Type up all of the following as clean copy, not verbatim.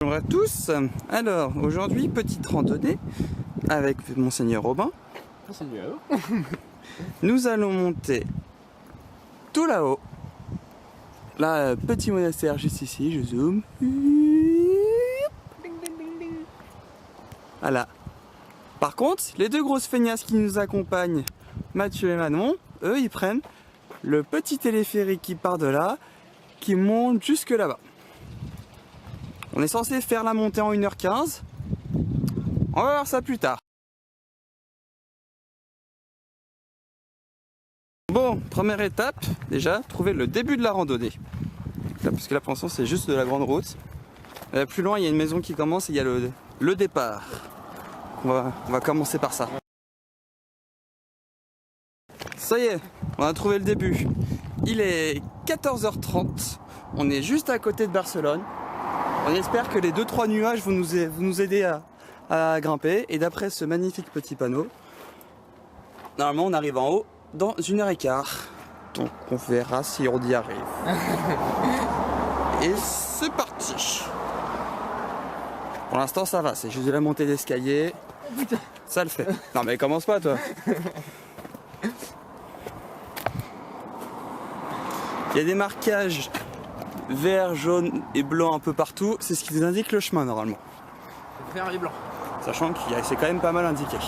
Bonjour à tous. Alors aujourd'hui petite randonnée avec Monseigneur Robin. Monseigneur. Nous allons monter tout là-haut. Là, petit monastère juste ici, je zoome. Voilà. Par contre, les deux grosses feignasses qui nous accompagnent, Mathieu et Manon, eux ils prennent le petit téléphérique qui part de là, qui monte jusque là-bas. On est censé faire la montée en 1h15. On va voir ça plus tard. Bon, première étape, déjà, trouver le début de la randonnée. Là, parce que là, pour l'instant, c'est juste de la grande route. Plus loin, il y a une maison qui commence et il y a le départ. On va commencer par ça. Ça y est, on a trouvé le début. Il est 14h30. On est juste à côté de Barcelone. On espère que les 2-3 nuages vont nous aider à grimper. Et d'après ce magnifique petit panneau, normalement on arrive en haut dans 1h15. Donc on verra si on y arrive. Et c'est parti. Pour l'instant ça va, c'est juste de la montée d'escalier. Ça le fait. Non mais commence pas toi. Il y a des marquages vert, jaune et blanc un peu partout, c'est ce qui nous indique le chemin normalement. Vert et blanc. Sachant que c'est quand même pas mal indiqué.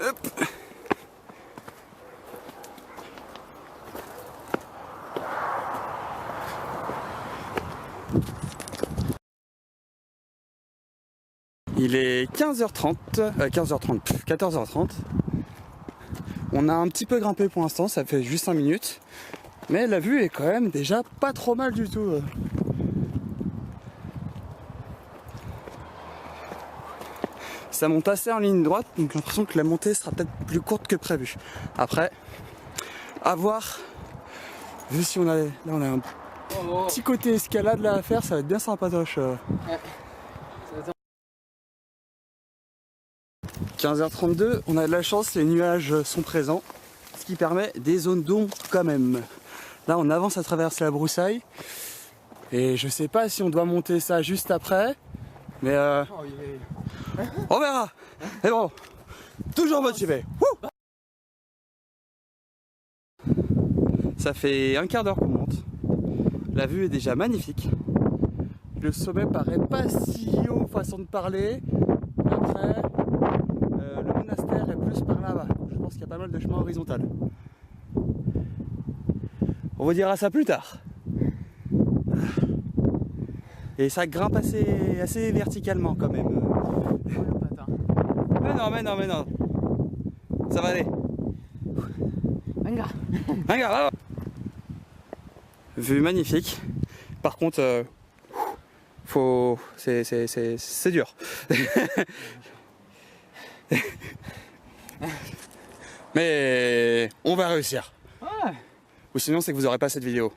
Hop. Il est 15h30, 14h30. On a un petit peu grimpé pour l'instant, ça fait juste 5 minutes. Mais la vue est quand même déjà pas trop mal du tout. Ça monte assez en ligne droite, donc j'ai l'impression que la montée sera peut-être plus courte que prévu. Après, à voir. Vu si on a, là on a un petit côté escalade là à faire, ça va être bien sympatoche. 15h32, on a de la chance, les nuages sont présents, ce qui permet des zones d'ombre quand même. Là on avance à travers la broussaille, et je sais pas si on doit monter ça juste après, mais on verra. Et bon, toujours motivé. Ça fait un quart d'heure qu'on monte, la vue est déjà magnifique. Le sommet paraît pas si haut façon de parler, après le monastère est plus par là-bas. Je pense qu'il y a pas mal de chemin horizontal. On vous dira ça plus tard. Et ça grimpe assez verticalement quand même. Mais non. Ça va aller. Venga. Regarde. Vue magnifique. Par contre, c'est dur. Mais on va réussir. Ouais. Ou sinon c'est que vous n'aurez pas cette vidéo.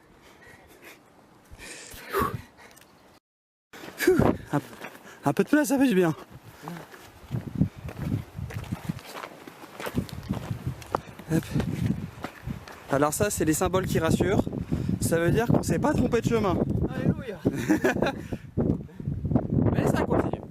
Un peu de place, ça fait du bien. Hop. Alors ça c'est les symboles qui rassurent. Ça veut dire qu'on s'est pas trompé de chemin. Alléluia. Mais ça continue.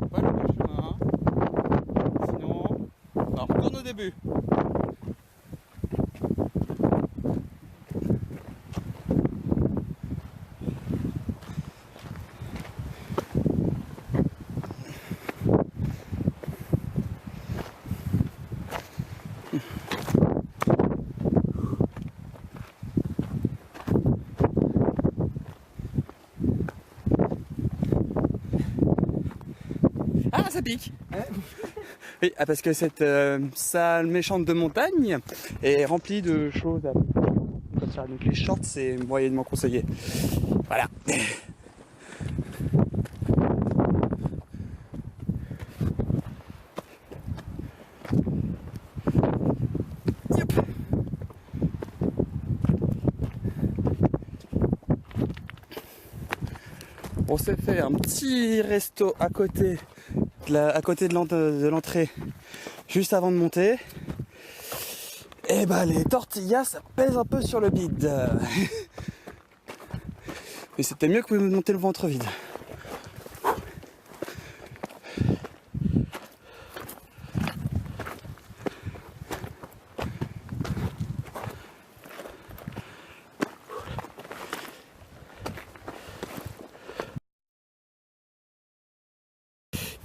Pas le bon chemin. Sinon, on retourne au début. Ah, ça pique. Oui, parce que cette salle méchante de montagne est remplie de choses comme ça. Donc les shorts, c'est moyennement conseillé. Voilà. On s'est fait un petit resto à côté de l'entrée, juste avant de monter. Et bah les tortillas, ça pèse un peu sur le bide. Mais c'était mieux que de monter le ventre vide.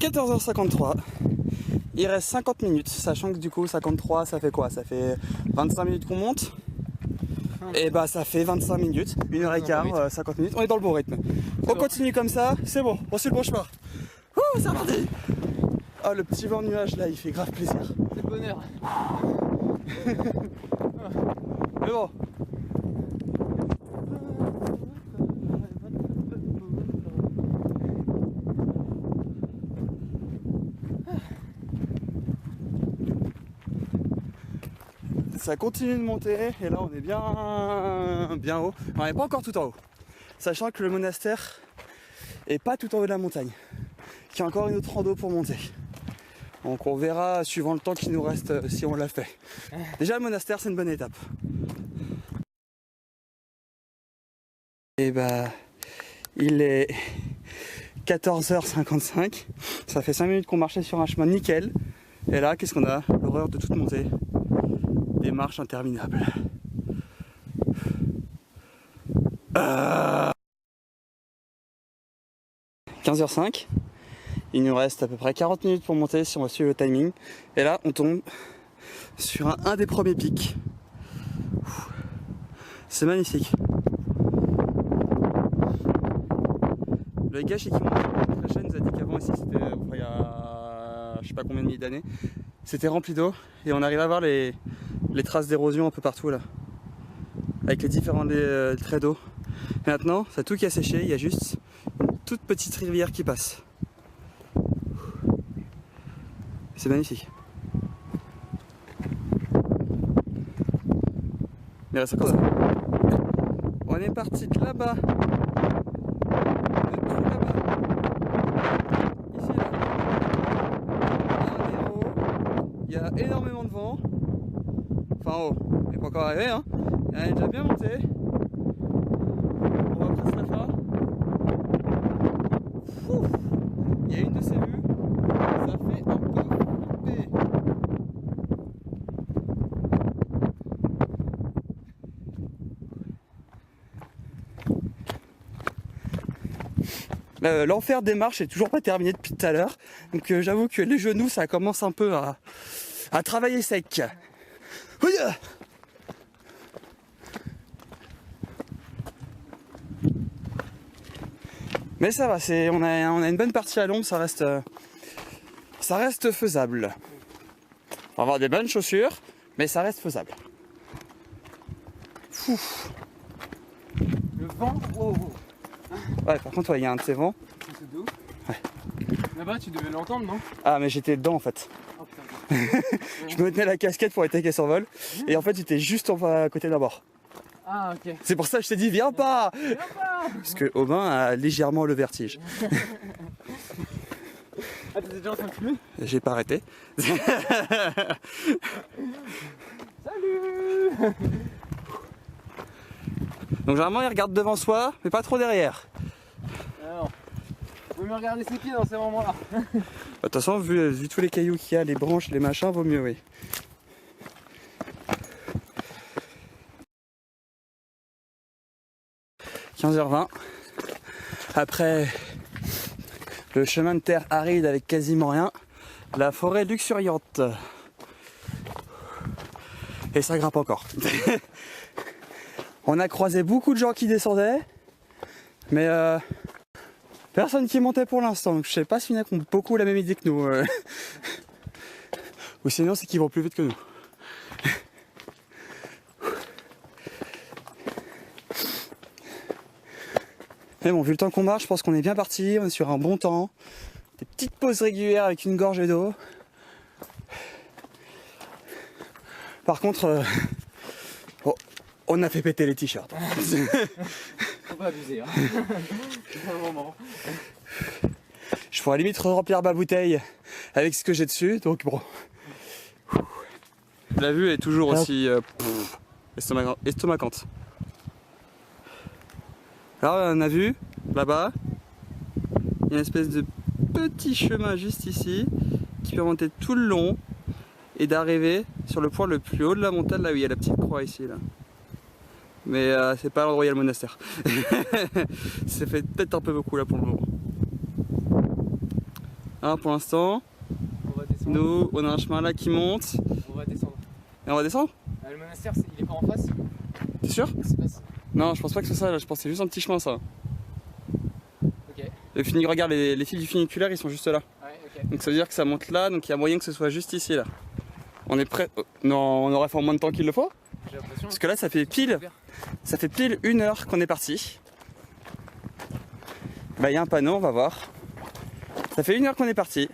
« 14h53, il reste 50 minutes, sachant que du coup 53 ça fait quoi? Ça fait 25 minutes qu'on monte. Et bah ça fait 25 minutes, 1h15, 50 minutes, on est dans le bon rythme. On continue comme ça, c'est bon, on suit le bon chemin. Ouh, c'est reparti. Ah, le petit vent nuage là, il fait grave plaisir. C'est le bonheur. Mais bon. Ça continue de monter et là on est bien haut. On n'est pas encore tout en haut. Sachant que le monastère est pas tout en haut de la montagne. Qu'il y a encore une autre rando pour monter. Donc on verra suivant le temps qui nous reste si on l'a fait. Déjà le monastère c'est une bonne étape. Et bah il est 14h55. Ça fait 5 minutes qu'on marchait sur un chemin nickel. Et là qu'est-ce qu'on a? L'horreur de toute montée. Des marches interminables. 15h05. Il nous reste à peu près 40 minutes pour monter si on va suivre le timing. Et là, on tombe sur un des premiers pics. C'est magnifique. Le gars chez qui on monte la chaîne nous a dit qu'avant ici, c'était il y a je sais pas combien de milliers d'années, c'était rempli d'eau et on arrive à voir les traces d'érosion un peu partout là, avec les différents traits d'eau. Et maintenant, ça a tout qui a séché, il y a juste une toute petite rivière qui passe. C'est magnifique. Il reste encore ça. On est parti de là-bas. De tout là-bas. Ici là. On est en haut. Il y a énormément de vent. Enfin en haut. On n'est pas encore arrivé hein. On est déjà bien monté. On va presque la fin. Ouf. Il y a une de ces vues. Ça fait un peu flipper. L'enfer des marches est toujours pas terminé depuis tout à l'heure. Donc j'avoue que les genoux ça commence un peu à travailler sec. Oui. Mais ça va, on a une bonne partie à l'ombre, ça reste faisable. On va avoir des bonnes chaussures, mais ça reste faisable. Ouf. Le vent, oh. Ouais, par contre, il y a un de ces vents. C'est de ouf. Ouais. Là-bas, tu devais l'entendre, non? Ah, mais j'étais dedans en fait. Oh putain. Je me tenais la casquette pour éviter qu'elle s'envole. Et en fait, j'étais juste à côté d'un bord. Ah, ok. C'est pour ça que je t'ai dit, viens pas! Viens pas. Parce que Aubin a légèrement le vertige. Ah, t'étais déjà en train de fumer? J'ai pas arrêté. Salut. Donc généralement il regarde devant soi, mais pas trop derrière. Alors, faut mieux regarder ses pieds dans ces moments-là. De toute façon, vu tous les cailloux qu'il y a, les branches, les machins, vaut mieux, oui. « 15h20. Après le chemin de terre aride avec quasiment rien, la forêt luxuriante. Et ça grimpe encore. On a croisé beaucoup de gens qui descendaient, mais personne qui montait pour l'instant. Donc je sais pas si il y en a qui ont beaucoup la même idée que nous. Ou sinon c'est qu'ils vont plus vite que nous. Mais bon, vu le temps qu'on marche, je pense qu'on est bien parti, on est sur un bon temps. Des petites pauses régulières avec une gorgée d'eau. Par contre, on a fait péter les t-shirts. Faut pas abuser. Hein. Un moment. Je pourrais limite remplir ma bouteille avec ce que j'ai dessus, donc bon. La vue est toujours aussi estomacante. Alors on a vu, là-bas, il y a une espèce de petit chemin juste ici, qui peut monter tout le long et d'arriver sur le point le plus haut de la montagne, là où il y a la petite croix ici. Là. Mais c'est pas l'endroit où il y a le monastère. Ça fait peut-être un peu beaucoup là pour le moment. Alors pour l'instant, nous on a un chemin là qui monte. On va descendre. Et on va descendre? Le monastère, il est pas en face? T'es sûr? Pas... Non, je pense pas que c'est ça, là. Je pense que c'est juste un petit chemin ça. Ok. Regarde, les fils du funiculaire ils sont juste là. Ouais, ok. Donc ça veut dire que ça monte là, donc il y a moyen que ce soit juste ici là. On est prêt. Non, on aurait fait en moins de temps qu'il le faut. J'ai l'impression. Parce que là ça fait pile 1 heure qu'on est parti. Bah il y a un panneau, on va voir. Ça fait 1 heure qu'on est parti.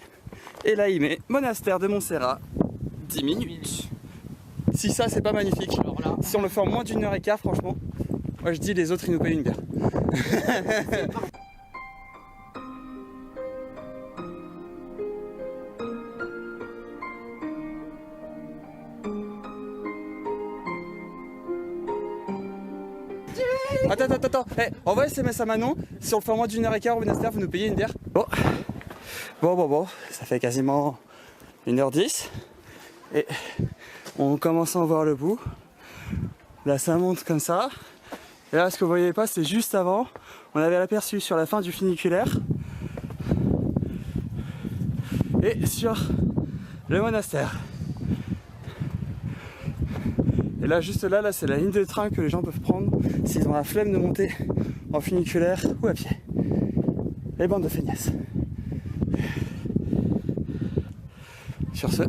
Et là il met monastère de Montserrat, 10 minutes. Si ça c'est pas magnifique. Alors là... Si on le fait en moins d'1h15 franchement, moi je dis les autres ils nous payent une bière. Attends, hey, envoie SMS à Manon, si on le fait en moins d'1h15 au monastère, vous nous payez une bière. Bon, ça fait quasiment 1h10 et on commence à en voir le bout. Là ça monte comme ça. Et là ce que vous voyez pas, c'est juste avant, on avait aperçu sur la fin du funiculaire et sur le monastère. Et là juste là c'est la ligne de train que les gens peuvent prendre s'ils ont la flemme de monter en funiculaire ou à pied. Les bandes de feignasses. Sur ce,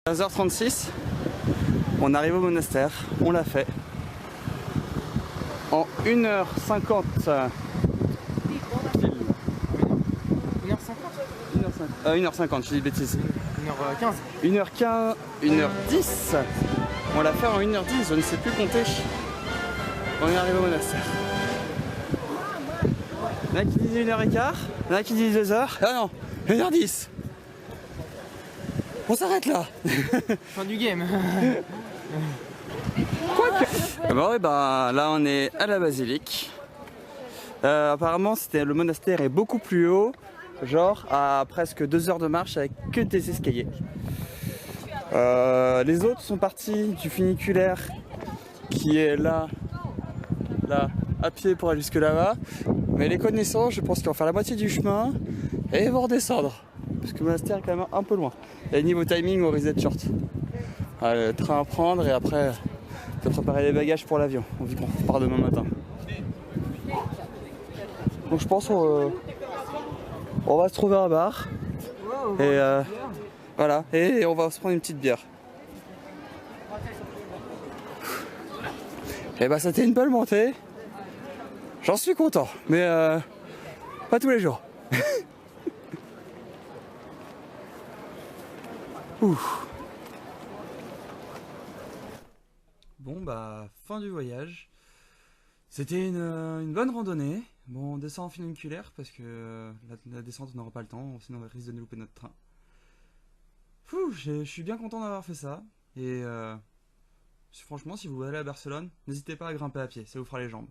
15h36, on arrive au monastère, on l'a fait en 1h50. 1h50, je dis des bêtises. 1h15. 1h15, 1h10. On l'a fait en 1h10, je ne sais plus compter. On est arrivé au monastère. Il y en a qui disent 1h15, il y en a qui disent 2h. Ah non, 1h10. On s'arrête là. Fin du game. Bon, et ben, là on est à la basilique. Apparemment le monastère est beaucoup plus haut, genre à presque 2 heures de marche avec que des escaliers. Les autres sont partis du funiculaire qui est là, à pied pour aller jusque là-bas. Mais les connaissants, je pense qu'ils vont faire la moitié du chemin et ils vont redescendre. Parce que le monastère est quand même un peu loin. Et niveau timing, on risque d'être short. Le train à prendre et après, de préparer les bagages pour l'avion. On dit qu'on part demain matin. Donc je pense on va se trouver un bar. Et voilà, et on va se prendre une petite bière. Et bah c'était une belle montée. J'en suis content, mais pas tous les jours. Bon bah fin du voyage. C'était une bonne randonnée. Bon on descend en funiculaire parce que la descente on n'aura pas le temps, sinon on risque de nous louper notre train. Je suis bien content d'avoir fait ça. Et franchement si vous allez à Barcelone, n'hésitez pas à grimper à pied, ça vous fera les jambes.